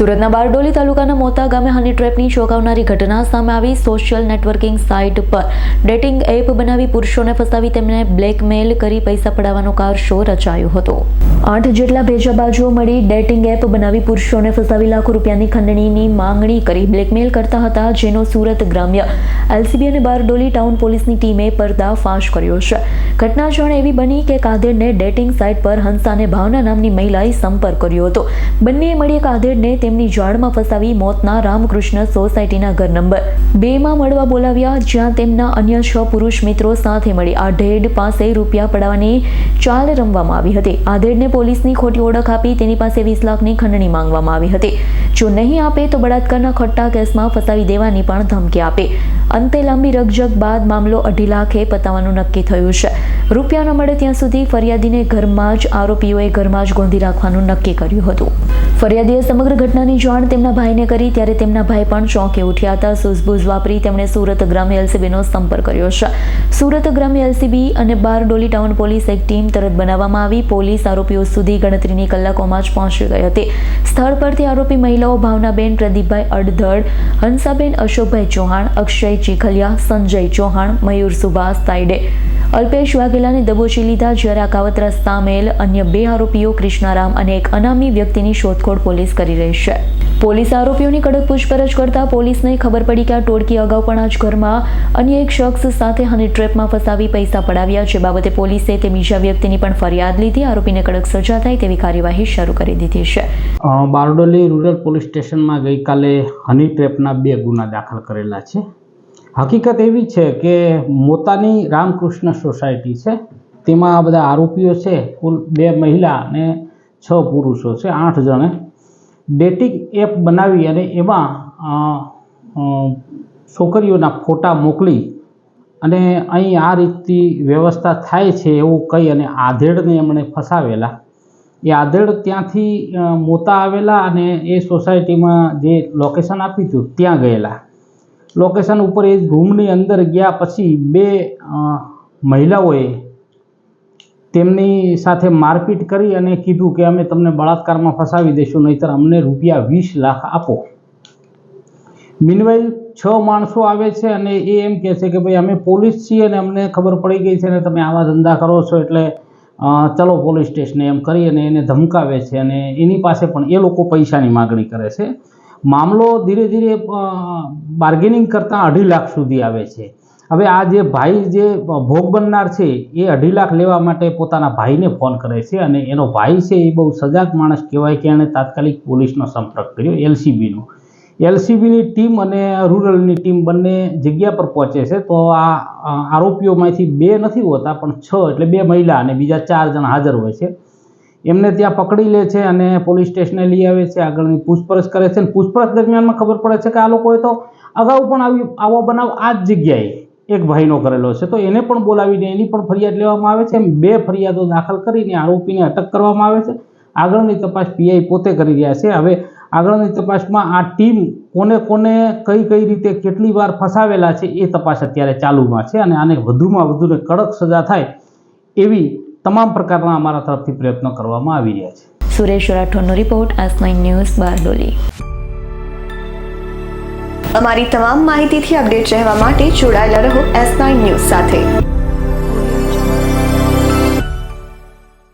સુરતના બારડોલી તાલુકાના મોતા ગામે હની ટ્રેપની ચોંકાવનારી ઘટના સામે આવી। સોશિયલ નેટવર્કિંગ સાઇટ પર ડેટિંગ એપ બનાવી પુરુષોને ફસાવી તેમને બ્લેકમેલ કરી પૈસા પડાવવાનો કારસો રચાયો હતો। 8 જેટલા ભેજાબાજો મળી ડેટિંગ એપ બનાવી પુરુષોને ફસાવી લાખો રૂપિયાની ખંડણીની માંગણી કરી બ્લેકમેલ કરતા હતા, જેનો સુરત ગ્રામ્ય એલસીબી અને બારડોલી ટાઉન પોલીસની ટીમે પર્દાફાશ કર્યો છે। ઘટના જાણે એવી બની કે કાદેરને ડેટિંગ સાઇટ પર હંસા અને ભાવના નામની મહિલાએ સંપર્ક કર્યો હતો। બંનેએ મળી કાદેરને તેમની જાળમાં ફસાવી મોતના રામકૃષ્ણ સોસાયટીના ઘર નંબર 2 માં મળવા બોલાવ્યા, જ્યાં તેમના અન્ય 6 પુરુષ મિત્રો સાથે મળી આ ઢેડ પાસે રૂપિયા પડાવવાની ચાલ રમવામાં આવી હતી। આ ઢેડને પોલીસની ખોટી ઓળખ આપી તેની પાસે 20 લાખની ખંડણી માંગવામાં આવી હતી। જો નહીં આપે તો બળાત્કારના ખોટા કેસમાં ફસાવી દેવાની પણ ધમકી આપી। અંતે લાંબી રકઝક બાદ મામલો 2.5 લાખે પતાવવાનું નક્કી થયું છે। રૂપિયા ન મળે ત્યાં સુધી ફરિયાદીને ઘરમાં જ આરોપીઓએ ઘરમાં જ ગોંધી રાખવાનું નક્કી કર્યું હતું। ફરિયાદીએ સમગ્ર ઘટનાની જાણ તેમના ભાઈને કરી ત્યારે તેમના ભાઈ પણ ચોંકી ઉઠ્યા હતા। સૂઝબૂઝ વાપરી તેમણે સુરત ગ્રામ્ય એલસીબીનો સંપર્ક કર્યો છે। સુરત ગ્રામ્ય એલસીબી અને બારડોલી ટાઉન પોલીસ એક ટીમ તરત બનાવવામાં આવી। પોલીસ આરોપીઓ સુધી ગણતરીની કલાકોમાં જ પહોંચી ગઈ હતી। સ્થળ પરથી આરોપી મહિલાઓ ભાવનાબેન પ્રદીપભાઈ અડધડ, હંસાબેન અશોકભાઈ ચૌહાણ, અક્ષય ચીખલિયા, સંજય ચૌહાણ, મયુર સુભાષ તાઈડે, અલ્પેશ વાઘેલાને દબોચી લીધા, જ્યારે આ કાવતરા સામેલ અન્ય 2 આરોપીઓ કૃષ્ણારામ અને એક અનામી વ્યક્તિની શોધખોળ પોલીસ કરી રહી છે। પોલીસ આરોપીઓની કડક પૂછપરછ કરતા પોલીસને ખબર પડી કે આ ટોળકી અગાઉ પણ આ જ ઘરમાં અન્ય એક શખ્સ સાથે હની ટ્રેપમાં ફસાવી પૈસા પડાવ્યા છે। બાબતે પોલીસે તે બીજા વ્યક્તિની પણ ફરિયાદ લીધી। આરોપીને કડક સજા થાય તેવી કાર્યવાહી શરૂ કરી દીધી છે। બારડોલી રૂરલ પોલીસ સ્ટેશનમાં ગઈકાલે હની ટ્રેપના 2 ગુના દાખલ કરેલા છે। હકીકત એવી છે કે મોતાની રામકૃષ્ણ સોસાયટી છે, તેમાં આ બધા આરોપીઓ છે, કુલ 2 મહિલા અને 6 પુરુષો છે, 8 જણે ડેટિંગ એપ બનાવી અને એમાં છોકરીઓના ફોટા મોકલી અને અહીં આ રીતની વ્યવસ્થા થાય છે એવું કહી અને આધેડને એમણે ફસાવેલા। એ આધેડ ત્યાંથી મોતા આવેલા અને એ સોસાયટીમાં જે લોકેશન આપ્યું હતું ત્યાં ગયેલા। લોકેશન ઉપર એ રૂમની અંદર ગયા પછી 2 મહિલાઓએ તેમની સાથે મારપીટ કરી અને કીધું કે અમે તમને બળાત્કારમાં ફસાવી દઈશું, નહીંતર અમને રૂપિયા 20 લાખ આપો। મીનવાઇલ 6 માણસો આવે છે અને એ એમ કહે છે કે ભાઈ અમે પોલીસ છીએ અને અમને ખબર પડી ગઈ છે ને તમે આવા ધંધા કરો છો એટલે ચલો પોલીસ સ્ટેશને એમ કરી અને એને ધમકાવે છે અને એની પાસે પણ એ લોકો પૈસાની માગણી કરે છે। મામલો ધીરે ધીરે બાર્ગેનિંગ કરતાં 2.5 લાખ સુધી આવે છે। હવે આ જે ભાઈ જે ભોગ બનનાર છે એ 2.5 લાખ લેવા માટે પોતાના ભાઈને ફોન કરે છે અને એનો ભાઈ છે એ બહુ સજાગ માણસ કહેવાય કે એણે તાત્કાલિક પોલીસનો સંપર્ક કર્યો, એલસીબીનો। એલસીબીની ટીમ અને રૂરલની ટીમ બંને જગ્યા પર પહોંચે છે તો આ આરોપીઓમાંથી 2 નથી હોતા પણ 6 એટલે 2 મહિલા અને બીજા 4 જણ હાજર હોય છે। એમને ત્યાં પકડી લે છે અને પોલીસ સ્ટેશને લઈ આવે છે, આગળની પૂછપરછ કરે છે અને પૂછપરછ દરમિયાનમાં ખબર પડે છે કે આ લોકોએ તો અગાઉ પણ આવો બનાવ આ જ જગ્યાએ એક ભાઈનો કરેલો છે, તો એને પણ બોલાવીને એની પણ ફરિયાદ લેવામાં આવે છે। એમ 2 ફરિયાદો દાખલ કરીને આરોપીને અટક કરવામાં આવે છે। આગળની તપાસ પીઆઈ પોતે કરી રહ્યા છે। હવે આગળની તપાસમાં આ ટીમ કોને કોને કઈ રીતે કેટલી વાર ફસાવેલા છે એ તપાસ અત્યારે ચાલુમાં છે અને આને વધુમાં વધુ કડક સજા થાય એવી તમામ પ્રકારના અમારા તરફથી પ્રયત્નો કરવામાં આવી રહ્યા છે। સુરેશ રાઠોડનો રિપોર્ટ, S9 ન્યૂઝ, બારડોલી। અમારી તમામ માહિતીથી અપડેટ રહેવા માટે જોડાયેલા રહો S9 ન્યૂઝ સાથે।